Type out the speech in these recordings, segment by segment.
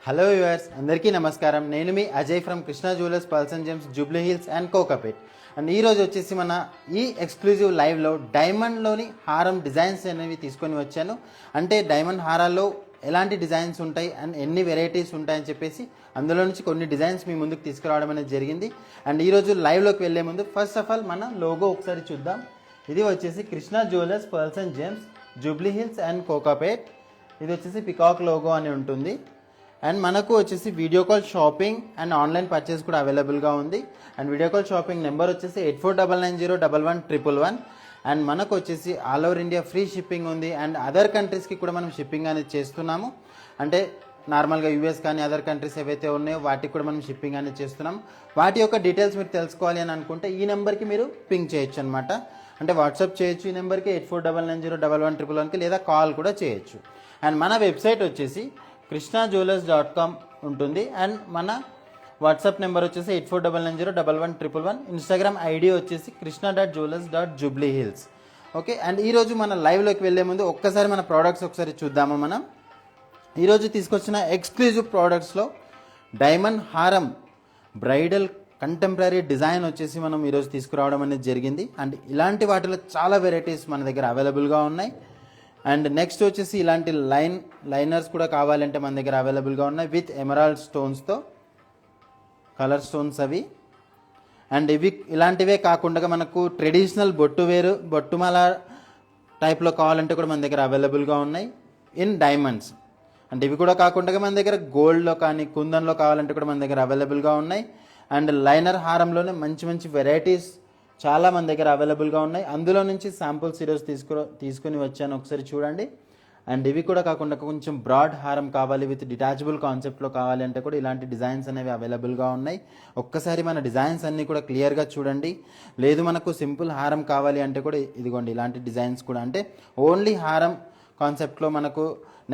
Hello viewers, అందరికీ నమస్కారం. నేను మీ Ajay from Krishna jewellers, pearls and gems, Jubilee Hills and Kokapet. And ఈరోజు వచ్చేసి మన ఈ ఎక్స్క్లూజివ్ లైవ్లో డైమండ్లోని హారం డిజైన్స్ అనేవి తీసుకొని వచ్చాను. అంటే డైమండ్ హారాల్లో ఎలాంటి డిజైన్స్ ఉంటాయి అండ్ ఎన్ని వెరైటీస్ ఉంటాయని చెప్పేసి అందులో నుంచి కొన్ని డిజైన్స్ మీ ముందుకు తీసుకురావడం అనేది జరిగింది. అండ్ ఈరోజు లైవ్లోకి వెళ్ళే ముందు ఫస్ట్ ఆఫ్ ఆల్ మన లోగో ఒకసారి చూద్దాం. ఇది వచ్చేసి Krishna jewellers, pearls and gems, Jubilee Hills and Kokapet. ఇది వచ్చేసి పికాక్ లోగో అని ఉంటుంది. అండ్ మనకు వచ్చేసి video call shopping and online purchase కూడా అవైలబుల్గా ఉంది. And video call shopping number వచ్చేసి 8499011111. అండ్ మనకు వచ్చేసి all over India free shipping ఉంది. అండ్ అదర్ కంట్రీస్కి కూడా మనం షిప్పింగ్ అనేది చేస్తున్నాము. అంటే నార్మల్గా యూఎస్ కానీ అదర్ కంట్రీస్ ఏవైతే ఉన్నాయో వాటికి కూడా మనం షిప్పింగ్ అనేది చేస్తున్నాం. వాటి యొక్క డీటెయిల్స్ మీరు తెలుసుకోవాలి అని అనుకుంటే ఈ నెంబర్కి మీరు పింక్ చేయొచ్చు అనమాట. అంటే వాట్సాప్ చేయొచ్చు ఈ నెంబర్కి 8499011111కి, లేదా కాల్ కూడా చేయొచ్చు. అండ్ మన వెబ్సైట్ వచ్చేసి krishnajewellers.com ఉంటుంది. అండ్ మన వాట్సాప్ నెంబర్ వచ్చేసి 8499011111. ఇన్స్టాగ్రామ్ ఐడి వచ్చేసి krishna.jewellers.jubileehills. ఓకే. అండ్ ఈరోజు మన లైవ్లోకి వెళ్ళే ముందు ఒక్కసారి మన ప్రోడక్ట్స్ ఒకసారి చూద్దాము. మనం ఈరోజు తీసుకొచ్చిన ఎక్స్క్లూజివ్ ప్రోడక్ట్స్లో డైమండ్ హారం బ్రైడల్ కంటెంపరీ డిజైన్ వచ్చేసి మనం ఈరోజు తీసుకురావడం అనేది జరిగింది. అండ్ ఇలాంటి వాటిలో చాలా వెరైటీస్ మన దగ్గర అవైలబుల్గా ఉన్నాయి. అండ్ నెక్స్ట్ వచ్చేసి ఇలాంటి లైనర్స్ కూడా కావాలంటే మన దగ్గర అవైలబుల్గా ఉన్నాయి విత్ ఎమరాల్డ్ స్టోన్స్తో, కలర్ స్టోన్స్ అవి. అండ్ ఇవి ఇలాంటివే కాకుండా మనకు ట్రెడిషనల్ బొట్టుమాల టైప్లో కావాలంటే కూడా మన దగ్గర అవైలబుల్గా ఉన్నాయి ఇన్ డైమండ్స్. అంటే ఇవి కూడా కాకుండా మన దగ్గర గోల్డ్లో కానీ కుందన్లో కావాలంటే కూడా మన దగ్గర అవైలబుల్గా ఉన్నాయి. అండ్ లైనర్ హారంలోనే మంచి మంచి వెరైటీస్ చాలా మన దగ్గర అవైలబుల్గా ఉన్నాయి. అందులో నుంచి శాంపుల్స్ ఈరోజు తీసుకొని వచ్చాను, ఒకసారి చూడండి. అండ్ ఇవి కూడా కాకుండా కొంచెం బ్రాడ్ హారం కావాలి విత్ డిటాచబుల్ కాన్సెప్ట్లో కావాలి అంటే కూడా ఇలాంటి డిజైన్స్ అనేవి అవైలబుల్గా ఉన్నాయి. ఒక్కసారి మన డిజైన్స్ అన్నీ కూడా క్లియర్గా చూడండి. లేదు మనకు సింపుల్ హారం కావాలి అంటే కూడా ఇదిగోండి ఇలాంటి డిజైన్స్ కూడా. అంటే ఓన్లీ హారం కాన్సెప్ట్లో మనకు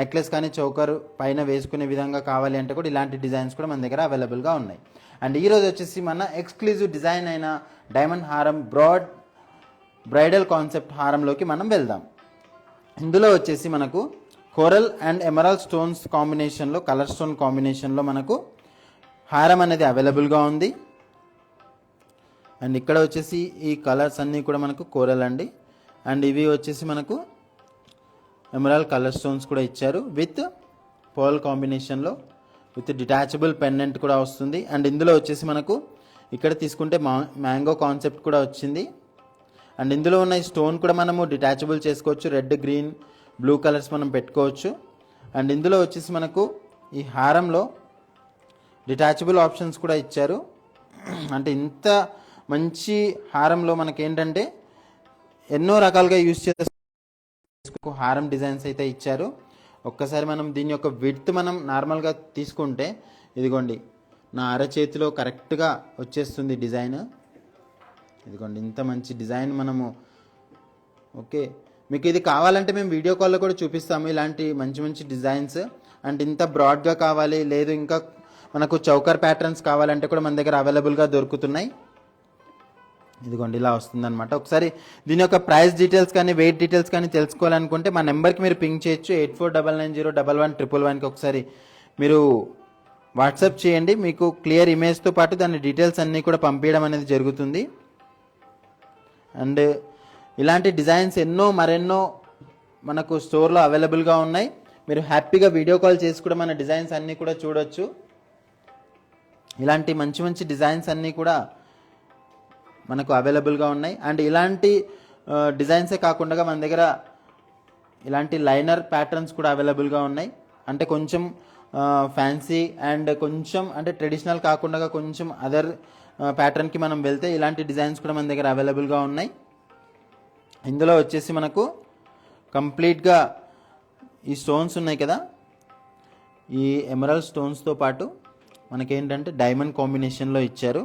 నెక్లెస్ కానీ చౌకర్ పైన వేసుకునే విధంగా కావాలి అంటే కూడా ఇలాంటి డిజైన్స్ కూడా మన దగ్గర అవైలబుల్గా ఉన్నాయి. అండ్ ఈరోజు వచ్చేసి మన ఎక్స్క్లూజివ్ డిజైన్ అయిన డైమండ్ హారం బ్రైడల్ కాన్సెప్ట్ హారంలోకి మనం వెళ్దాం. ఇందులో వచ్చేసి మనకు కోరల్ అండ్ ఎమరాల్డ్ స్టోన్స్ కాంబినేషన్లో, కలర్ స్టోన్ కాంబినేషన్లో మనకు హారం అనేది అవైలబుల్గా ఉంది. అండ్ ఇక్కడ వచ్చేసి ఈ కలర్స్ అన్నీ కూడా మనకు కోరల్ అండి. అండ్ ఇవి వచ్చేసి మనకు ఎమరాల్డ్ కలర్ స్టోన్స్ కూడా ఇచ్చారు విత్ పర్ల్ కాంబినేషన్లో, విత్ డిటాచబుల్ పెండెంట్ కూడా వస్తుంది. అండ్ ఇందులో వచ్చేసి మనకు ఇక్కడ తీసుకుంటే మ్యాంగో కాన్సెప్ట్ కూడా వచ్చింది. అండ్ ఇందులో ఉన్న ఈ స్టోన్ కూడా మనము డిటాచబుల్ చేసుకోవచ్చు, రెడ్, గ్రీన్, బ్లూ కలర్స్ మనం పెట్టుకోవచ్చు. అండ్ ఇందులో వచ్చేసి మనకు ఈ హారంలో డిటాచబుల్ ఆప్షన్స్ కూడా ఇచ్చారు. అంటే ఇంత మంచి హారంలో మనకేంటంటే ఎన్నో రకాలుగా యూజ్ చేసే హారం డిజైన్స్ అయితే ఇచ్చారు. ఒక్కసారి మనం దీని యొక్క విడ్త్ మనం నార్మల్గా తీసుకుంటే ఇదిగోండి నా అరచేతిలో కరెక్ట్గా వచ్చేస్తుంది డిజైన్. ఇదిగోండి ఇంత మంచి డిజైన్ మనము. ఓకే, మీకు ఇది కావాలంటే మేము వీడియో కాల్లో కూడా చూపిస్తాము ఇలాంటి మంచి మంచి డిజైన్స్. అండ్ ఇంత బ్రాడ్గా కావాలి, లేదు ఇంకా మనకు చౌకర్ ప్యాటర్న్స్ కావాలంటే కూడా మన దగ్గర అవైలబుల్గా దొరుకుతున్నాయి. ఇదిగోండి ఇలా వస్తుందన్నమాట. ఒకసారి దీని యొక్క ప్రైస్ డీటెయిల్స్ కానీ వెయిట్ డీటెయిల్స్ కానీ తెలుసుకోవాలనుకుంటే మా నెంబర్కి మీరు పింక్ చేయొచ్చు. 8499011111కి ఒకసారి మీరు వాట్సాప్ చేయండి. మీకు క్లియర్ ఇమేజ్తో పాటు దాని డీటెయిల్స్ అన్నీ కూడా పంపించడం అనేది జరుగుతుంది. అండ్ ఇలాంటి డిజైన్స్ మరెన్నో మనకు స్టోర్లో అవైలబుల్గా ఉన్నాయి. మీరు హ్యాపీగా వీడియో కాల్ చేసి కూడా మన డిజైన్స్ అన్నీ కూడా చూడొచ్చు. ఇలాంటి మంచి మంచి డిజైన్స్ అన్నీ కూడా మనకు అవైలబుల్గా ఉన్నాయి. అండ్ ఇలాంటి డిజైన్సే కాకుండా మన దగ్గర ఇలాంటి లైనర్ ప్యాటర్న్స్ కూడా అవైలబుల్గా ఉన్నాయి. అంటే కొంచెం ఫ్యాన్సీ అండ్ కొంచెం అంటే ట్రెడిషనల్ కాకుండా కొంచెం అదర్ ప్యాటర్న్కి మనం వెళ్తే ఇలాంటి డిజైన్స్ కూడా మన దగ్గర అవైలబుల్గా ఉన్నాయి. ఇందులో వచ్చేసి మనకు కంప్లీట్గా ఈ స్టోన్స్ ఉన్నాయి కదా, ఈ ఎమరాల్డ్ స్టోన్స్తో పాటు మనకేంటంటే డైమండ్ కాంబినేషన్లో ఇచ్చారు.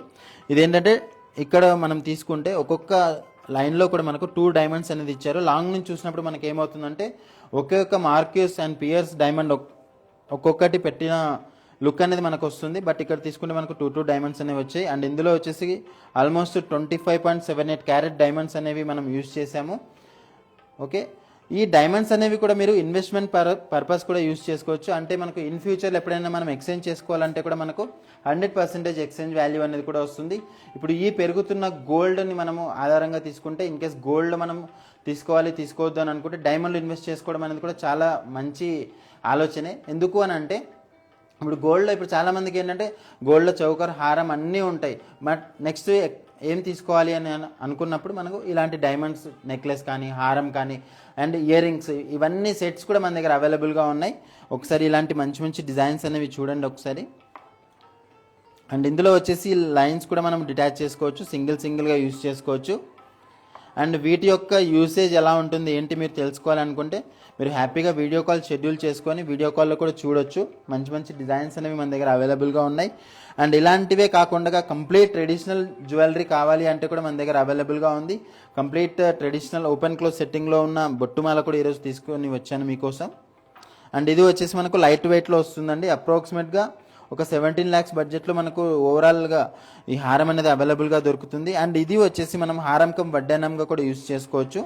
ఇదేంటంటే ఇక్కడ మనం తీసుకుంటే ఒక్కొక్క లైన్లో కూడా మనకు 2 డైమండ్స్ అనేది ఇచ్చారు. లాంగ్ నుంచి చూసినప్పుడు మనకి ఏమవుతుందంటే ఒకే ఒక్క మార్క్యూస్ అండ్ పియర్స్ డైమండ్ ఒక్కొక్కటి పెట్టిన లుక్ అనేది మనకు వస్తుంది. బట్ ఇక్కడ తీసుకుంటే మనకు 2 డైమండ్స్ అనేవి వచ్చాయి. అండ్ ఇందులో వచ్చేసి ఆల్మోస్ట్ 25.78 క్యారెట్ డైమండ్స్ అనేవి మనం యూజ్ చేసాము. ఓకే, ఈ డైమండ్స్ అనేవి కూడా మీరు ఇన్వెస్ట్మెంట్ పర్పస్ కూడా యూస్ చేసుకోవచ్చు. అంటే మనకు ఇన్ ఫ్యూచర్లో ఎప్పుడైనా మనం ఎక్స్చేంజ్ చేసుకోవాలంటే కూడా మనకు 100% ఎక్స్చేంజ్ వాల్యూ అనేది కూడా వస్తుంది. ఇప్పుడు ఈ పెరుగుతున్న గోల్డ్ని మనము ఆధారంగా తీసుకుంటే ఇన్ కేస్ గోల్డ్ మనం తీసుకోవద్దు అని అనుకుంటే డైమండ్లో ఇన్వెస్ట్ చేసుకోవడం అనేది కూడా చాలా మంచి ఆలోచనే. ఎందుకు అని అంటే ఇప్పుడు గోల్డ్లో ఇప్పుడు చాలామందికి ఏంటంటే గోల్డ్లో చౌకర్, హారం అన్నీ ఉంటాయి. బట్ నెక్స్ట్ ఏం తీసుకోవాలి అని అనుకున్నప్పుడు మనకు ఇలాంటి డైమండ్స్ నెక్లెస్ కానీ, హారం కానీ అండ్ ఇయర్ రింగ్స్, ఇవన్నీ సెట్స్ కూడా మన దగ్గర అవైలబుల్గా ఉన్నాయి. ఒకసారి ఇలాంటి మంచి మంచి డిజైన్స్ అనేవి చూడండి ఒకసారి. అండ్ ఇందులో వచ్చేసి లైన్స్ కూడా మనం డిటాచ్ చేసుకోవచ్చు, సింగిల్గా యూజ్ చేసుకోవచ్చు. అండ్ వీటి యొక్క యూసేజ్ ఎలా ఉంటుంది ఏంటి మీరు తెలుసుకోవాలనుకుంటే మీరు హ్యాపీగా వీడియో కాల్ షెడ్యూల్ చేసుకొని వీడియో కాల్లో కూడా చూడొచ్చు. మంచి మంచి డిజైన్స్ అనేవి మన దగ్గర అవైలబుల్గా ఉన్నాయి. అండ్ ఇలాంటివే కాకుండా కంప్లీట్ ట్రెడిషనల్ జ్యువెలరీ కావాలి అంటే కూడా మన దగ్గర అవైలబుల్గా ఉంది. కంప్లీట్ ట్రెడిషనల్ ఓపెన్ క్లోజ్ సెట్టింగ్లో ఉన్న బొట్టుమాల కూడా ఈరోజు తీసుకొని వచ్చాను మీకోసం. అండ్ ఇది వచ్చేసి మనకు లైట్ వెయిట్లో వస్తుందండి. అప్రాక్సిమేట్గా ఒక 17 lakhs బడ్జెట్లో మనకు ఓవరాల్గా ఈ హారం అనేది అవైలబుల్గా దొరుకుతుంది. అండ్ ఇది వచ్చేసి మనం హారం కమ్ వడ్డానంగా కూడా యూజ్ చేసుకోవచ్చు.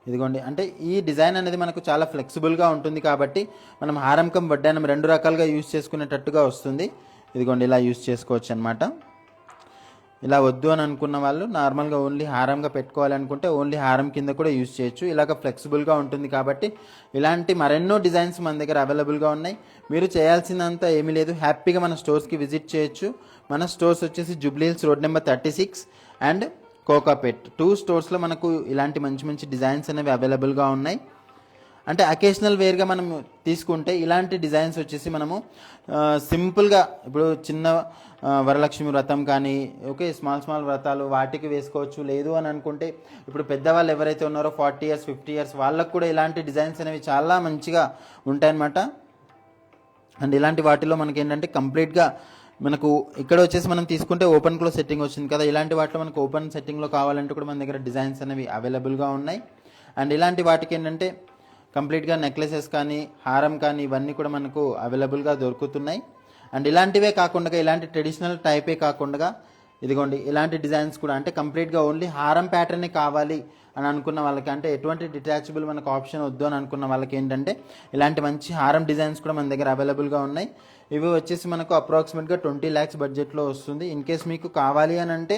ఇదిగోండి, అంటే ఈ డిజైన్ అనేది మనకు చాలా ఫ్లెక్సిబుల్గా ఉంటుంది కాబట్టి మనం హారం కమ్ వడ్డానం 2 రకాలుగా యూజ్ చేసుకునేటట్టుగా వస్తుంది. ఇదిగోండి, ఇలా యూజ్ చేసుకోవచ్చు అనమాట. ఇలా వద్దు అని అనుకున్న వాళ్ళు నార్మల్గా ఓన్లీ హారంగా పెట్టుకోవాలి అనుకుంటే ఓన్లీ హారం కింద కూడా యూజ్ చేయొచ్చు. ఇలాగ ఫ్లెక్సిబుల్గా ఉంటుంది కాబట్టి ఇలాంటి మరెన్నో డిజైన్స్ మన దగ్గర అవైలబుల్గా ఉన్నాయి. మీరు చేయాల్సిందంతా ఏమీ లేదు, హ్యాపీగా మన స్టోర్స్కి విజిట్ చేయొచ్చు. మన స్టోర్స్ వచ్చేసి Jubilee hills road number 36 and Kokapet 2 స్టోర్స్లో మనకు ఇలాంటి మంచి మంచి డిజైన్స్ అనేవి అవైలబుల్గా ఉన్నాయి. అంటే అకేషనల్ వేర్గా మనం తీసుకుంటే ఇలాంటి డిజైన్స్ వచ్చేసి మనము సింపుల్గా ఇప్పుడు చిన్న వరలక్ష్మి వ్రతం కానీ ఓకే స్మాల్ వ్రతాలు వాటికి వేసుకోవచ్చు. లేదు అని అనుకుంటే ఇప్పుడు పెద్దవాళ్ళు ఎవరైతే ఉన్నారో 40 years 50 years వాళ్ళకు కూడా ఇలాంటి డిజైన్స్ అనేవి చాలా మంచిగా ఉంటాయన్నమాట. అండ్ ఇలాంటి వాటిలో మనకి ఏంటంటే కంప్లీట్గా మనకు ఇక్కడ వచ్చేసి మనం తీసుకుంటే ఓపెన్ క్లోజ్ సెట్టింగ్ వచ్చింది కదా, ఇలాంటి వాటిలో మనకు ఓపెన్ సెట్టింగ్లో కావాలంటే కూడా మన దగ్గర డిజైన్స్ అనేవి అవైలబుల్గా ఉన్నాయి. అండ్ ఇలాంటి వాటికి ఏంటంటే కంప్లీట్గా నెక్లెసెస్ కానీ హారం కానీ ఇవన్నీ కూడా మనకు అవైలబుల్గా దొరుకుతున్నాయి. అండ్ ఇలాంటివే కాకుండా ఇలాంటి ట్రెడిషనల్ టైపే కాకుండా ఇదిగోండి ఇలాంటి డిజైన్స్ కూడా అంటే కంప్లీట్గా ఓన్లీ హారం ప్యాటర్నే కావాలి అని అనుకున్న వాళ్ళకి, అంటే ఎటువంటి డిటాచబుల్ మనకు ఆప్షన్ వద్దు అని అనుకున్న వాళ్ళకి ఏంటంటే ఇలాంటి మంచి హారం డిజైన్స్ కూడా మన దగ్గర అవైలబుల్గా ఉన్నాయి. ఇవి వచ్చేసి మనకు అప్రాక్సిమేట్గా 20 lakhs బడ్జెట్లో వస్తుంది. ఇన్ కేస్ మీకు కావాలి అని అంటే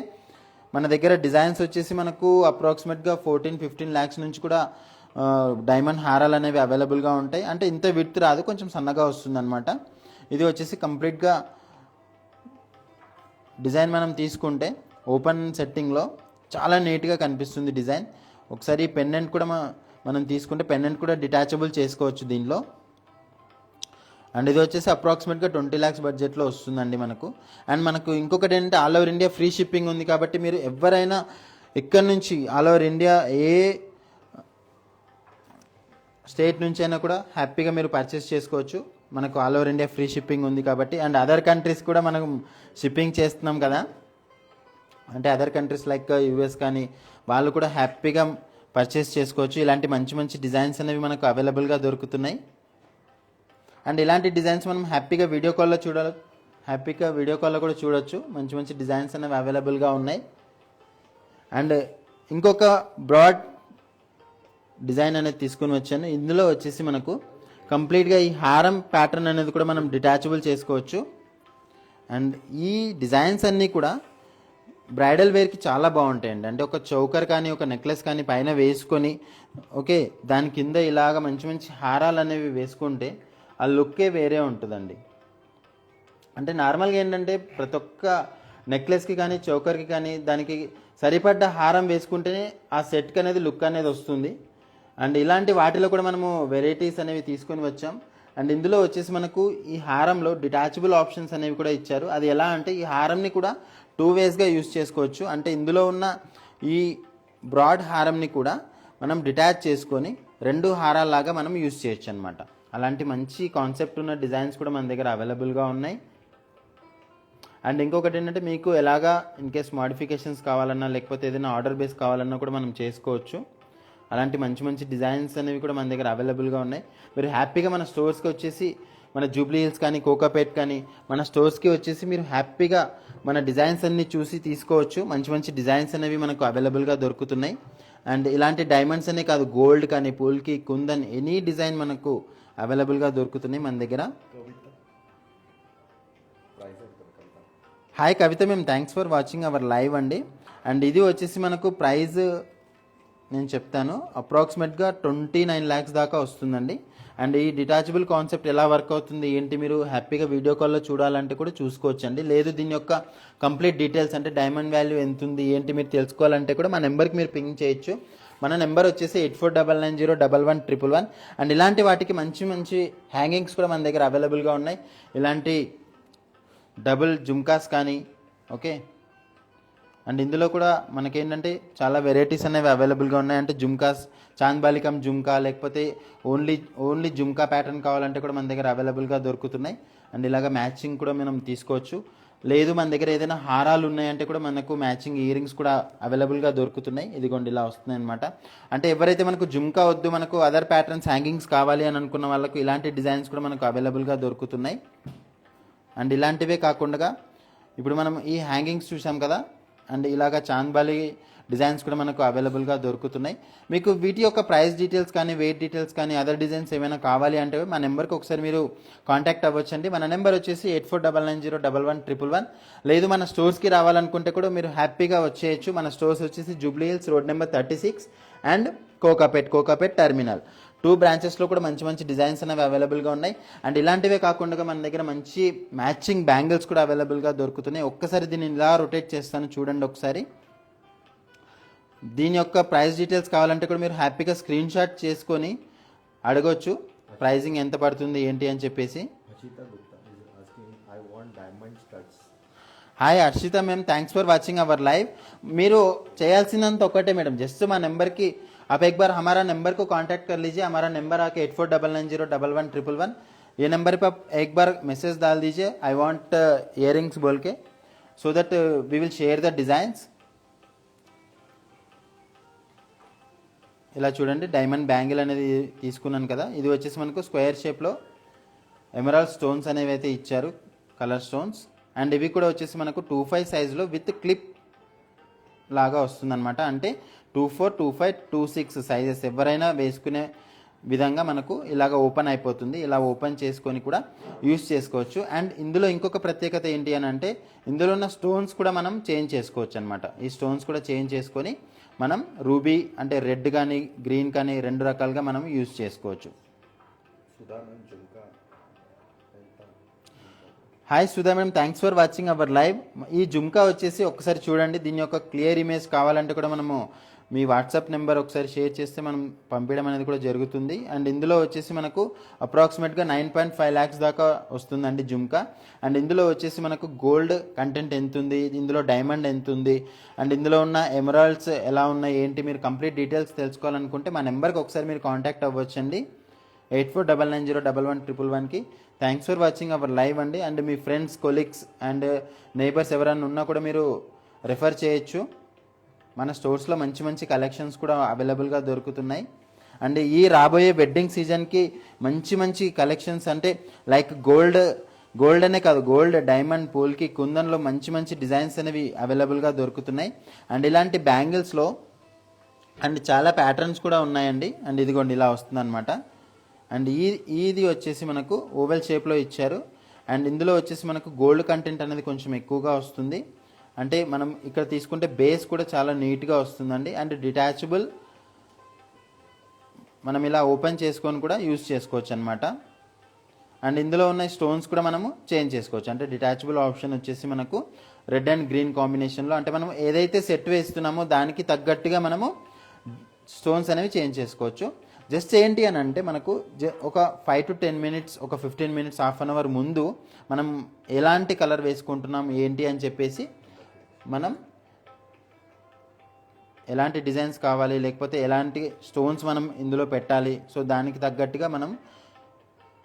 మన దగ్గర డిజైన్స్ వచ్చేసి మనకు అప్రాక్సిమేట్గా 14-15 lakhs నుంచి కూడా డైమండ్ హారాలు అనేవి అవైలబుల్గా ఉంటాయి. అంటే ఇంత విడ్త్ రాదు, కొంచెం సన్నగా వస్తుంది అనమాట. ఇది వచ్చేసి కంప్లీట్గా డిజైన్ మనం తీసుకుంటే ఓపెన్ సెట్టింగ్లో చాలా నీట్గా కనిపిస్తుంది డిజైన్. ఒకసారి పెండెంట్ కూడా మనం తీసుకుంటే పెండెంట్ కూడా డిటాచబుల్ చేసుకోవచ్చు దీనిలో. అండ్ ఇది వచ్చేసి అప్రాక్సిమేట్గా 20 lakhs బడ్జెట్లో వస్తుందండి మనకు. అండ్ మనకు ఇంకొకటి ఏంటంటే all over India free shipping ఉంది కాబట్టి మీరు ఎవరైనా ఇక్కడ నుంచి ఆల్ ఓవర్ ఇండియా ఏ స్టేట్ నుంచి అయినా కూడా హ్యాపీగా మీరు పర్చేస్ చేసుకోవచ్చు. మనకు all over India free shipping ఉంది కాబట్టి. అండ్ అదర్ కంట్రీస్ కూడా మనం షిప్పింగ్ చేస్తున్నాం కదా, అంటే అదర్ కంట్రీస్ లైక్ యూఎస్ కానీ వాళ్ళు కూడా హ్యాపీగా పర్చేస్ చేసుకోవచ్చు. ఇలాంటి మంచి మంచి డిజైన్స్ అనేవి మనకు అవైలబుల్గా దొరుకుతున్నాయి. అండ్ ఇలాంటి డిజైన్స్ మనం హ్యాపీగా వీడియో కాల్లో కూడా చూడొచ్చు. మంచి మంచి డిజైన్స్ అనేవి అవైలబుల్గా ఉన్నాయి. అండ్ ఇంకొక బ్రాడ్ డిజైన్ అనేది తీసుకుని వచ్చాను. ఇందులో వచ్చేసి మనకు కంప్లీట్గా ఈ హారం ప్యాటర్న్ అనేది కూడా మనం డిటాచబుల్ చేసుకోవచ్చు. అండ్ ఈ డిజైన్స్ అన్నీ కూడా బ్రైడల్ వేర్కి చాలా బాగుంటాయండి. అంటే ఒక చౌకర్ కానీ ఒక నెక్లెస్ కానీ పైన వేసుకొని ఓకే దాని కింద ఇలాగ మంచి మంచి హారాలు అనేవి వేసుకుంటే ఆ లుక్కే వేరే ఉంటుందండి. అంటే నార్మల్గా ఏంటంటే ప్రతి ఒక్క నెక్లెస్కి కానీ చౌకర్కి కానీ దానికి సరిపడ్డ హారం వేసుకుంటేనే ఆ సెట్కి అనేది లుక్ అనేది వస్తుంది. అండ్ ఇలాంటి వాటిలో కూడా మనము వెరైటీస్ అనేవి తీసుకొని వచ్చాం. అండ్ ఇందులో వచ్చేసి మనకు ఈ హారంలో డిటాచబుల్ ఆప్షన్స్ అనేవి కూడా ఇచ్చారు. అది ఎలా అంటే ఈ హారంని కూడా 2 waysగా యూజ్ చేసుకోవచ్చు. అంటే ఇందులో ఉన్న ఈ బ్రాడ్ హారంని కూడా మనం డిటాచ్ చేసుకొని 2 హారాల్లాగా మనం యూజ్ చేయొచ్చు అనమాట. అలాంటి మంచి కాన్సెప్ట్ ఉన్న డిజైన్స్ కూడా మన దగ్గర అవైలబుల్గా ఉన్నాయి. అండ్ ఇంకొకటి ఏంటంటే మీకు ఎలాగా ఇన్ కేస్ మోడిఫికేషన్స్ కావాలన్నా లేకపోతే ఏదైనా ఆర్డర్ బేస్ కావాలన్నా కూడా మనం చేసుకోవచ్చు. అలాంటి మంచి మంచి డిజైన్స్ అనేవి కూడా మన దగ్గర అవైలబుల్గా ఉన్నాయి. మీరు హ్యాపీగా మన స్టోర్స్కి వచ్చేసి మన జూబ్లీ హిల్స్ కానీ కోకాపేట్ కానీ మన స్టోర్స్కి వచ్చేసి మీరు హ్యాపీగా మన డిజైన్స్ అన్నీ చూసి తీసుకోవచ్చు. మంచి మంచి డిజైన్స్ అనేవి మనకు అవైలబుల్గా దొరుకుతున్నాయి. అండ్ ఇలాంటి డైమండ్స్ అనే కాదు, గోల్డ్ కానీ, పూల్కి, కుందన్, ఎనీ డిజైన్ మనకు అవైలబుల్గా దొరుకుతున్నాయి మన దగ్గర. Hi Kavitha ma'am, thanks for watching our live అండి. అండ్ ఇది వచ్చేసి మనకు ప్రైజ్ నేను చెప్తాను, అప్రాక్సిమేట్గా 29 lakhs దాకా వస్తుందండి. అండ్ ఈ డిటాచబుల్ కాన్సెప్ట్ ఎలా వర్క్ అవుతుంది ఏంటి మీరు హ్యాపీగా వీడియో కాల్లో చూడాలంటే కూడా చూసుకోవచ్చండి. లేదు దీని యొక్క కంప్లీట్ డీటెయిల్స్ అంటే డైమండ్ వాల్యూ ఎంత ఉంది ఏంటి మీరు తెలుసుకోవాలంటే కూడా మా నెంబర్కి మీరు పింగ్ చేయొచ్చు. మన నెంబర్ వచ్చేసి 8499011111. అండ్ ఇలాంటి వాటికి మంచి మంచి హ్యాంగింగ్స్ కూడా మన దగ్గర అవైలబుల్గా ఉన్నాయి. ఇలాంటి డబుల్ జుమ్కాస్ కానీ, ఓకే. అండ్ ఇందులో కూడా మనకేంటంటే చాలా వెరైటీస్ అనేవి అవైలబుల్గా ఉన్నాయి. అంటే జుమ్కాస్, చాంద్బాలికం జుమ్కా, లేకపోతే ఓన్లీ జుమ్కా ప్యాటర్న్ కావాలంటే కూడా మన దగ్గర అవైలబుల్గా దొరుకుతున్నాయి. అండ్ ఇలాగ మ్యాచింగ్ కూడా మనం తీసుకోవచ్చు. లేదు మన దగ్గర ఏదైనా హారాలు ఉన్నాయంటే కూడా మనకు మ్యాచింగ్ ఇయర్ రింగ్స్ కూడా అవైలబుల్గా దొరుకుతున్నాయి. ఇదిగోండి ఇలా వస్తున్నాయి అనమాట. అంటే ఎవరైతే మనకు జుమ్కా వద్దు, మనకు అదర్ ప్యాటర్న్స్ హ్యాంగింగ్స్ కావాలి అని అనుకున్న వాళ్ళకు ఇలాంటి డిజైన్స్ కూడా మనకు అవైలబుల్గా దొరుకుతున్నాయి. అండ్ ఇలాంటివే కాకుండా ఇప్పుడు మనం ఈ హ్యాంగింగ్స్ చూసాం కదా, అండ్ ఇలాగ చాంద్బాలి డిజైన్స్ కూడా మనకు అవైలబుల్గా దొరుకుతున్నాయి. మీకు వీటి యొక్క ప్రైస్ డీటెయిల్స్ కానీ, వెయిట్ డీటెయిల్స్ కానీ, అదర్ డిజైన్స్ ఏమైనా కావాలి అంటే మా నెంబర్కి ఒకసారి మీరు కాంటాక్ట్ అవ్వచ్చండి. మన నెంబర్ వచ్చేసి 8499011111. లేదు మన స్టోర్స్కి రావాలనుకుంటే కూడా మీరు హ్యాపీగా వచ్చేయచ్చు. మన స్టోర్స్ వచ్చేసి Jubilee hills road number 36 and Kokapet terminal 2 బ్రాంచెస్లో కూడా మంచి మంచి డిజైన్స్ అనేవి అవైలబుల్గా ఉన్నాయి. అండ్ ఇలాంటివే కాకుండా మన దగ్గర మంచి మ్యాచింగ్ బ్యాంగిల్స్ కూడా అవైలబుల్గా దొరుకుతున్నాయి. ఒక్కసారి దీన్ని ఇలా రొటేట్ చేస్తాను చూడండి ఒకసారి. దీని యొక్క ప్రైస్ డీటెయిల్స్ కావాలంటే కూడా మీరు హ్యాపీగా స్క్రీన్ షాట్ చేసుకొని అడగొచ్చు ప్రైజింగ్ ఎంత పడుతుంది ఏంటి అని చెప్పేసి. Hi Harshitha ma'am, thanks for watching our live. మీరు చేయాల్సినంత ఒకటే మేడం, జస్ట్ మా నెంబర్కి आप एक बार हमारा नंबर को कांटेक्ट कर लीजिए. हमारा नंबर आके 8499011111. ये नंबर पे आप एक बार मैसेज डाल दीजिए आई वांट इयरिंग्स बोल के, so that we will share the designs. ఇలా చూడండి డైమండ్ బ్యాంగిల్ అనేది తీసుకున్నాను కదా, ఇది వచ్చేసి మనకు స్క్వేర్ షేప్లో ఎమరాల్డ్ స్టోన్స్ అనేవి అయితే ఇచ్చారు, కలర్ స్టోన్స్. అండ్ ఇవి కూడా వచ్చేసి మనకు 25 సైజులో విత్ క్లిప్ లాగా వస్తుందన్నమాట. అంటే 24, 25, 26 సైజెస్ ఎవరైనా వేసుకునే విధంగా మనకు ఇలాగ ఓపెన్ అయిపోతుంది. ఇలా ఓపెన్ చేసుకొని కూడా యూస్ చేసుకోవచ్చు. అండ్ ఇందులో ఇంకొక ప్రత్యేకత ఏంటి అని అంటే ఇందులో ఉన్న స్టోన్స్ కూడా మనం చేంజ్ చేసుకోవచ్చు అనమాట. ఈ స్టోన్స్ కూడా చేంజ్ చేసుకొని మనం రూబీ అంటే రెడ్ కానీ గ్రీన్ కానీ 2 రకాలుగా మనం యూస్ చేసుకోవచ్చు. Hi Sudha madam, thanks for watching our live. ఈ జుమ్కా వచ్చేసి ఒకసారి చూడండి, దీని యొక్క క్లియర్ ఇమేజ్ కావాలంటే కూడా మనము మీ వాట్సాప్ నెంబర్ ఒకసారి షేర్ చేస్తే మనం పంపించడం అనేది కూడా జరుగుతుంది. అండ్ ఇందులో వచ్చేసి మనకు అప్రాక్సిమేట్గా 9.5 lakhs దాకా వస్తుందండి జుమ్కా. అండ్ ఇందులో వచ్చేసి మనకు గోల్డ్ కంటెంట్ ఎంత ఉంది, ఇందులో డైమండ్ ఎంత ఉంది, అండ్ ఇందులో ఉన్న ఎమరాల్డ్స్ ఎలా ఉన్నాయి ఏంటి మీరు కంప్లీట్ డీటెయిల్స్ తెలుసుకోవాలనుకుంటే మా నెంబర్కి ఒకసారి మీరు కాంటాక్ట్ అవ్వచ్చండి 8499011111కి. Thanks for watching our live అండి. అండ్ మీ ఫ్రెండ్స్, కొలీగ్స్ అండ్ నైబర్స్ ఎవరైనా ఉన్నా కూడా మీరు రెఫర్ చేయొచ్చు. మన స్టోర్స్లో మంచి మంచి కలెక్షన్స్ కూడా అవైలబుల్గా దొరుకుతున్నాయి. అండ్ ఈ రాబోయే వెడ్డింగ్ సీజన్కి మంచి మంచి కలెక్షన్స్ అంటే లైక్ గోల్డ్ అనే కాదు, గోల్డ్, డైమండ్, పూల్కి, కుందన్లో మంచి మంచి డిజైన్స్ అనేవి అవైలబుల్గా దొరుకుతున్నాయి. అండ్ ఇలాంటి బ్యాంగిల్స్లో అండ్ చాలా ప్యాటర్న్స్ కూడా ఉన్నాయండి. అండ్ ఇదిగోండి ఇలా వస్తుందన్నమాట. అండ్ ఇది వచ్చేసి మనకు ఓవెల్ షేప్లో ఇచ్చారు. అండ్ ఇందులో వచ్చేసి మనకు గోల్డ్ కంటెంట్ అనేది కొంచెం ఎక్కువగా వస్తుంది. అంటే మనం ఇక్కడ తీసుకుంటే బేస్ కూడా చాలా నీట్గా వస్తుందండి. అండ్ డిటాచబుల్ మనం ఇలా ఓపెన్ చేసుకొని కూడా యూస్ చేసుకోవచ్చు అనమాట. అండ్ ఇందులో ఉన్న స్టోన్స్ కూడా మనము చేంజ్ చేసుకోవచ్చు. అంటే డిటాచబుల్ ఆప్షన్ వచ్చేసి మనకు రెడ్ అండ్ గ్రీన్ కాంబినేషన్లో, అంటే మనం ఏదైతే సెట్ వేస్తున్నామో దానికి తగ్గట్టుగా మనము స్టోన్స్ అనేవి చేంజ్ చేసుకోవచ్చు. జస్ట్ ఏంటి అని అంటే మనకు ఒక 5 to 10 minutes, ఒక 15 minutes, హాఫ్ అన్ అవర్ ముందు మనం ఎలాంటి కలర్ వేసుకుంటున్నాం ఏంటి అని చెప్పేసి మనం ఎలాంటి డిజైన్స్ కావాలి లేకపోతే ఎలాంటి స్టోన్స్ మనం ఇందులో పెట్టాలి, సో దానికి తగ్గట్టుగా మనం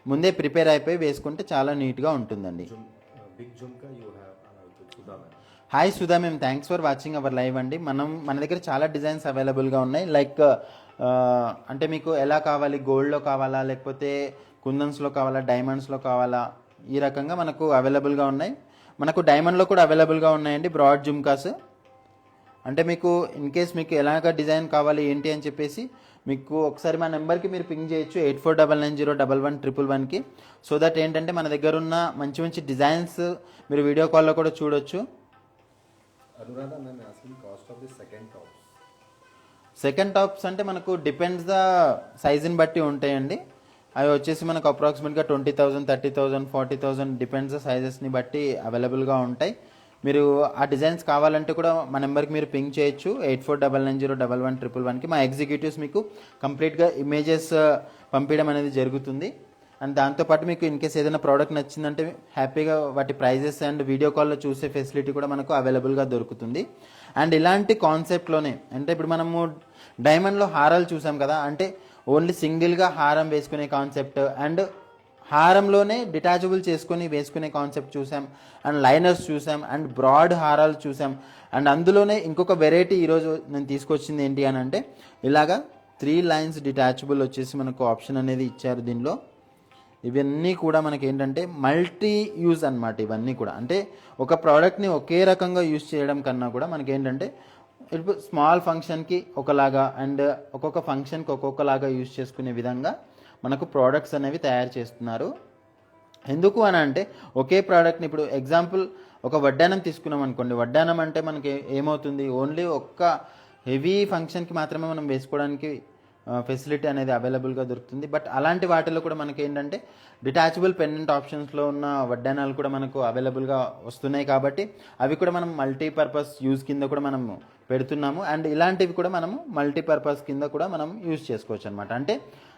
ముందే ప్రిపేర్ అయిపోయి వేసుకుంటే చాలా నీట్గా ఉంటుందండి. Hi Sudha ma'am, thanks for watching our live అండి. మన దగ్గర చాలా డిజైన్స్ అవైలబుల్గా ఉన్నాయి. లైక్ అంటే మీకు ఎలా కావాలి, గోల్డ్లో కావాలా లేకపోతే కుందన్స్లో కావాలా, డైమండ్స్లో కావాలా, ఈ రకంగా మనకు అవైలబుల్గా ఉన్నాయి. మనకు డైమండ్లో కూడా అవైలబుల్గా ఉన్నాయండి బ్రాడ్ జుమ్కాస్. అంటే మీకు ఇన్ కేస్ మీకు ఎలాగ డిజైన్ కావాలి ఏంటి అని చెప్పేసి మీకు ఒకసారి మా నెంబర్కి మీరు పింగ్ చేయొచ్చు 8499011111కి. సో దట్ ఏంటంటే మన దగ్గర ఉన్న మంచి మంచి డిజైన్స్ మీరు వీడియో కాల్లో కూడా చూడొచ్చు. అనురాధ, నేను asking cost of the second tops. Second tops అంటే మనకు డిపెండ్స్ ద సైజుని బట్టి ఉంటాయండి. అవి వచ్చేసి మనకు అప్రాక్సిమేట్గా 20,000, 30,000, 40,000 డిపెండ్స్ ద సైజెస్ని బట్టి అవైలబుల్గా ఉంటాయి. మీరు ఆ డిజైన్స్ కావాలంటే కూడా మా నెంబర్కి మీరు పింగ్ చేయొచ్చు 8499011111కి. మా ఎగ్జిక్యూటివ్స్ మీకు కంప్లీట్గా ఇమేజెస్ పంపించడం అనేది జరుగుతుంది. అండ్ దాంతోపాటు మీకు ఇన్ కేస్ ఏదైనా ప్రోడక్ట్ నచ్చిందంటే హ్యాపీగా వాటి ప్రైజెస్ అండ్ వీడియో కాల్లో చూసే ఫెసిలిటీ కూడా మనకు అవైలబుల్గా దొరుకుతుంది. అండ్ ఇలాంటి కాన్సెప్ట్లోనే అంటే ఇప్పుడు మనము డైమండ్లో హారాలు చూసాం కదా, అంటే ఓన్లీ సింగిల్గా హారం వేసుకునే కాన్సెప్ట్ అండ్ హారంలోనే డిటాచబుల్ చేసుకొని వేసుకునే కాన్సెప్ట్ చూసాం. అండ్ లైనర్స్ చూసాం అండ్ బ్రాడ్ హారాలు చూసాం. అండ్ అందులోనే ఇంకొక వెరైటీ ఈరోజు నేను తీసుకొచ్చింది ఏంటి అని అంటే ఇలాగా 3 లైన్స్ డిటాచబుల్ వచ్చేసి మనకు ఆప్షన్ అనేది ఇచ్చారు దీనిలో. ఇవన్నీ కూడా మనకి ఏంటంటే మల్టీ యూజ్ అన్నమాట. ఇవన్నీ కూడా అంటే ఒక ప్రోడక్ట్ని ఒకే రకంగా యూజ్ చేయడం కన్నా కూడా మనకి ఏంటంటే ఇప్పుడు స్మాల్ ఫంక్షన్కి ఒకలాగా అండ్ ఒక్కొక్క ఫంక్షన్కి ఒక్కొక్కలాగా యూజ్ చేసుకునే విధంగా మనకు ప్రోడక్ట్స్ అనేవి తయారు చేస్తున్నారు. ఎందుకు అని అంటే ఒకే ప్రోడక్ట్ని ఇప్పుడు ఎగ్జాంపుల్ ఒక వడ్డానం తీసుకున్నాం అనుకోండి. వడ్డానం అంటే మనకి ఏమవుతుంది, ఓన్లీ ఒక్క హెవీ ఫంక్షన్కి మాత్రమే మనం వేసుకోవడానికి ఫెసిలిటీ అనేది అవైలబుల్గా దొరుకుతుంది. బట్ అలాంటి వాటిలో కూడా మనకి ఏంటంటే డిటాచబుల్ పెండెంట్ ఆప్షన్స్లో ఉన్న వడ్డానాలు కూడా మనకు అవైలబుల్గా వస్తున్నాయి. కాబట్టి అవి కూడా మనం మల్టీపర్పస్ యూజ్ కింద కూడా మనం పెడుతున్నాము. అండ్ ఇలాంటివి కూడా మనము మల్టీపర్పస్ కింద కూడా మనం యూజ్ చేసుకోవచ్చు అనమాట. అంటే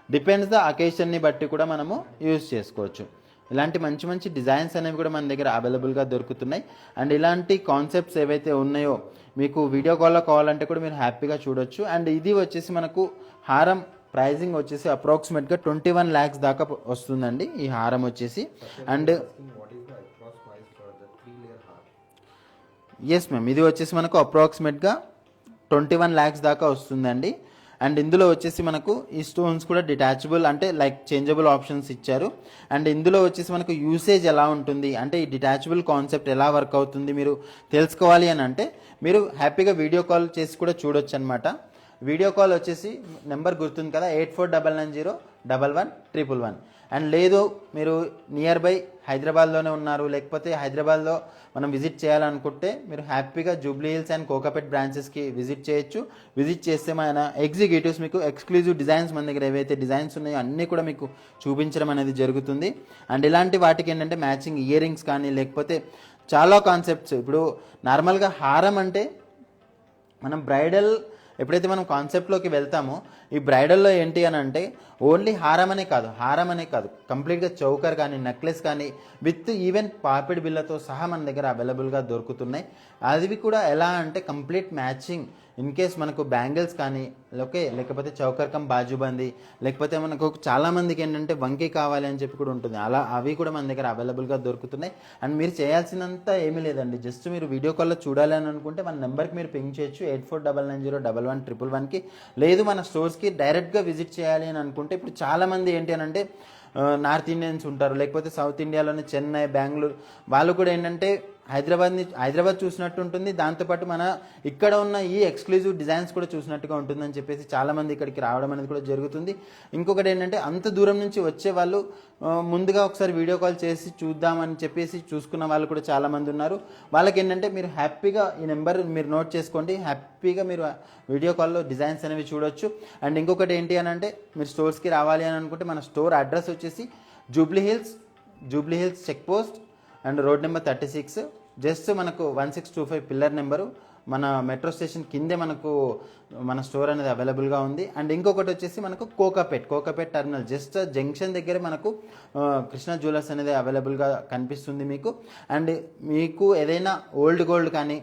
డిపెండ్స్ ద అకేషన్ని బట్టి కూడా మనము యూజ్ చేసుకోవచ్చు. ఇలాంటి మంచి మంచి డిజైన్స్ అనేవి కూడా మన దగ్గర అవైలబుల్గా దొరుకుతున్నాయి. అండ్ ఇలాంటి కాన్సెప్ట్స్ ఏవైతే ఉన్నాయో మీకు వీడియో కాల్లో కావాలంటే కూడా మీరు హ్యాపీగా చూడొచ్చు. అండ్ ఇది వచ్చేసి మనకు హారం ప్రైజింగ్ వచ్చేసి అప్రాక్సిమేట్గా 21 lakhs దాకా వస్తుందండి ఈ హారం వచ్చేసి. అండ్ ఎస్ మ్యామ్, ఇది వచ్చేసి మనకు అప్రాక్సిమేట్గా 21 lakhs దాకా వస్తుందండి. అండ్ ఇందులో వచ్చేసి మనకు ఈ స్టోన్స్ కూడా డిటాచబుల్ అంటే లైక్ చేంజబుల్ ఆప్షన్స్ ఇచ్చారు. అండ్ ఇందులో వచ్చేసి మనకు యూసేజ్ ఎలా ఉంటుంది అంటే ఈ డిటాచబుల్ కాన్సెప్ట్ ఎలా వర్క్ అవుతుంది మీరు తెలుసుకోవాలి అని అంటే మీరు హ్యాపీగా వీడియో కాల్ చేసి కూడా చూడొచ్చు అనమాట. వీడియో కాల్ వచ్చేసి నెంబర్ గుర్తుంది కదా 8499011111. అండ్ లేదు మీరు నియర్ బై హైదరాబాద్లోనే ఉన్నారు, లేకపోతే హైదరాబాద్లో మనం విజిట్ చేయాలనుకుంటే మీరు హ్యాపీగా జూబ్లీ హిల్స్ అండ్ కోకాపేట్ బ్రాంచెస్కి విజిట్ చేయొచ్చు. విజిట్ చేస్తే మన ఎగ్జిక్యూటివ్స్ మీకు ఎక్స్క్లూజివ్ డిజైన్స్ మన దగ్గర ఏవైతే డిజైన్స్ ఉన్నాయో అన్నీ కూడా మీకు చూపించడం అనేది జరుగుతుంది. అండ్ ఇలాంటి వాటికి ఏంటంటే మ్యాచింగ్ ఇయర్ రింగ్స్ కానీ లేకపోతే చాలా కాన్సెప్ట్స్. ఇప్పుడు నార్మల్గా హారం అంటే మనం బ్రైడల్ ఎప్పుడైతే మనం కాన్సెప్ట్లోకి వెళ్తామో ఈ బ్రైడల్లో ఏంటి అని అంటే ఓన్లీ హారం అనే కాదు కంప్లీట్గా చౌకర్ కానీ నెక్లెస్ కానీ విత్ ఈవెన్ పాపిడి బిల్లతో సహా మన దగ్గర అవైలబుల్గా దొరుకుతున్నాయి. అవి కూడా ఎలా అంటే కంప్లీట్ మ్యాచింగ్ ఇన్ కేస్ మనకు బ్యాంగిల్స్ కానీ లేకపోతే చౌకర్ కమ్ బాజుబందీ లేకపోతే మనకు చాలామందికి ఏంటంటే వంకి కావాలి అని చెప్పి కూడా ఉంటుంది. అలా అవి కూడా మన దగ్గర అవైలబుల్గా దొరుకుతున్నాయి. అండ్ మీరు చేయాల్సినంత ఏమీ లేదండి, జస్ట్ మీరు వీడియో కాల్లో చూడాలి అని అనుకుంటే మన నెంబర్కి మీరు పింగ్ చేయొచ్చు 8499011111కి. లేదు మన స్టోర్స్కి డైరెక్ట్గా విజిట్ చేయాలి అని అనుకుంటే ఇప్పుడు చాలామంది ఏంటి అని అంటే నార్త్ ఇండియన్స్ ఉంటారు, లేకపోతే సౌత్ ఇండియాలోని చెన్నై, బెంగళూరు వాళ్ళు కూడా ఏంటంటే హైదరాబాద్ చూసినట్టు ఉంటుంది. దాంతోపాటు మన ఇక్కడ ఉన్న ఈ ఎక్స్క్లూజివ్ డిజైన్స్ కూడా చూసినట్టుగా ఉంటుందని చెప్పేసి చాలామంది ఇక్కడికి రావడం అనేది కూడా జరుగుతుంది. ఇంకొకటి ఏంటంటే అంత దూరం నుంచి వచ్చే వాళ్ళు ముందుగా ఒకసారి వీడియో కాల్ చేసి చూద్దామని చెప్పేసి చూసుకున్న వాళ్ళు కూడా చాలామంది ఉన్నారు. వాళ్ళకి ఏంటంటే మీరు హ్యాపీగా ఈ నెంబర్ మీరు నోట్ చేసుకోండి, హ్యాపీగా మీరు వీడియో కాల్లో డిజైన్స్ అనేవి చూడొచ్చు. అండ్ ఇంకొకటి ఏంటి అని అంటే మీరు స్టోర్స్కి రావాలి అని అనుకుంటే మన స్టోర్ అడ్రస్ వచ్చేసి Jubilee Hills check post and road number 36, just మనకు 1625 పిల్లర్ నెంబరు మన మెట్రో స్టేషన్ కిందే మనకు మన స్టోర్ అనేది అవైలబుల్గా ఉంది. అండ్ ఇంకొకటి వచ్చేసి మనకు కోకాపేట్ టర్మినల్ జస్ట్ జంక్షన్ దగ్గర మనకు కృష్ణ జ్యువెలర్స్ అనేది అవైలబుల్గా కనిపిస్తుంది మీకు. అండ్ మీకు ఏదైనా ఓల్డ్ గోల్డ్ కానీ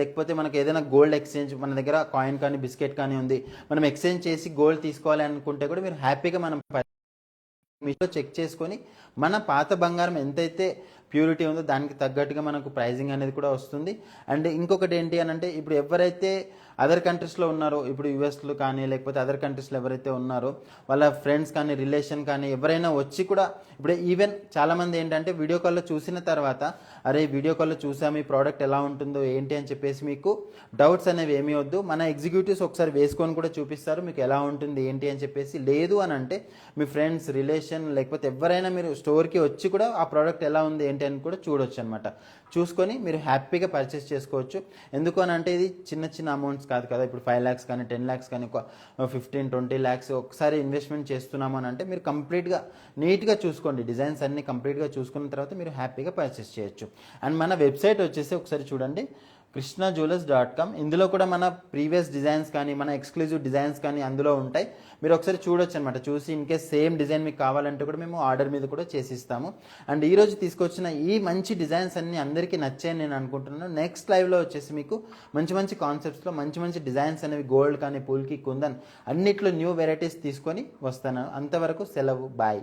లేకపోతే మనకు ఏదైనా గోల్డ్ ఎక్స్చేంజ్ మన దగ్గర కాయిన్ కానీ బిస్కెట్ కానీ ఉంది, మనం ఎక్స్చేంజ్ చేసి గోల్డ్ తీసుకోవాలి అనుకుంటే కూడా మీరు హ్యాపీగా మనం మీలో చెక్ చేసుకొని మన పాత బంగారం ఎంతైతే ప్యూరిటీ ఉందో దానికి తగ్గట్టుగా మనకు ప్రైజింగ్ అనేది కూడా వస్తుంది. అండ్ ఇంకొకటి ఏంటి అని అంటే ఇప్పుడు ఎవరైతే అదర్ కంట్రీస్లో ఉన్నారో, ఇప్పుడు యూఎస్లో కానీ లేకపోతే అదర్ కంట్రీస్లో ఎవరైతే ఉన్నారో వాళ్ళ ఫ్రెండ్స్ కానీ రిలేషన్ కానీ ఎవరైనా వచ్చి కూడా ఇప్పుడు ఈవెన్ చాలామంది ఏంటంటే వీడియో కాల్లో చూసిన తర్వాత అరే వీడియో కాల్లో చూసాము ఈ ప్రోడక్ట్ ఎలా ఉంటుందో ఏంటి అని చెప్పేసి మీకు డౌట్స్ అనేవి ఏమీ వద్దు. మన ఎగ్జిక్యూటివ్స్ ఒకసారి వేసుకొని కూడా చూపిస్తారు మీకు ఎలా ఉంటుంది ఏంటి అని చెప్పేసి. లేదు అని అంటే మీ ఫ్రెండ్స్ రిలేషన్ లేకపోతే ఎవరైనా మీరు స్టోర్కి వచ్చి కూడా ఆ ప్రోడక్ట్ ఎలా ఉంది ఏంటి అని కూడా చూడొచ్చు అనమాట. చూసుకొని మీరు హ్యాపీగా పర్చేస్ చేసుకోవచ్చు. ఎందుకు అని అంటే ఇది చిన్న చిన్న అమౌంట్స్ కాదు కదా. ఇప్పుడు 5 lakhs కానీ 10 lakhs కానీ 15-20 lakhs ఒకసారి ఇన్వెస్ట్మెంట్ చేస్తున్నాము అని అంటే మీరు కంప్లీట్గా నీట్గా చూసుకోండి. డిజైన్స్ అన్ని కంప్లీట్గా చూసుకున్న తర్వాత మీరు హ్యాపీగా పర్చేస్ చేయొచ్చు. అండ్ మన వెబ్సైట్ వచ్చేసి ఒకసారి చూడండి, krishnajewellers.com. ఇందులో కూడా మన ప్రీవియస్ డిజైన్స్ కానీ మన ఎక్స్క్లూజివ్ డిజైన్స్ కానీ అందులో ఉంటాయి. మీరు ఒకసారి చూడొచ్చు అనమాట. చూసి ఇన్ కేస్ సేమ్ డిజైన్ మీకు కావాలంటే కూడా మేము ఆర్డర్ మీద కూడా చేసిస్తాము. అండ్ ఈరోజు తీసుకొచ్చిన ఈ మంచి డిజైన్స్ అన్ని అందరికీ నచ్చాయని నేను అనుకుంటున్నాను. నెక్స్ట్ లైవ్లో వచ్చేసి మీకు మంచి మంచి కాన్సెప్ట్స్లో మంచి మంచి డిజైన్స్ అనేవి గోల్డ్ కానీ పూల్కి కుందన్ అన్నిట్లో న్యూ వెరైటీస్ తీసుకొని వస్తాను. అంతవరకు సెలవు, బాయ్.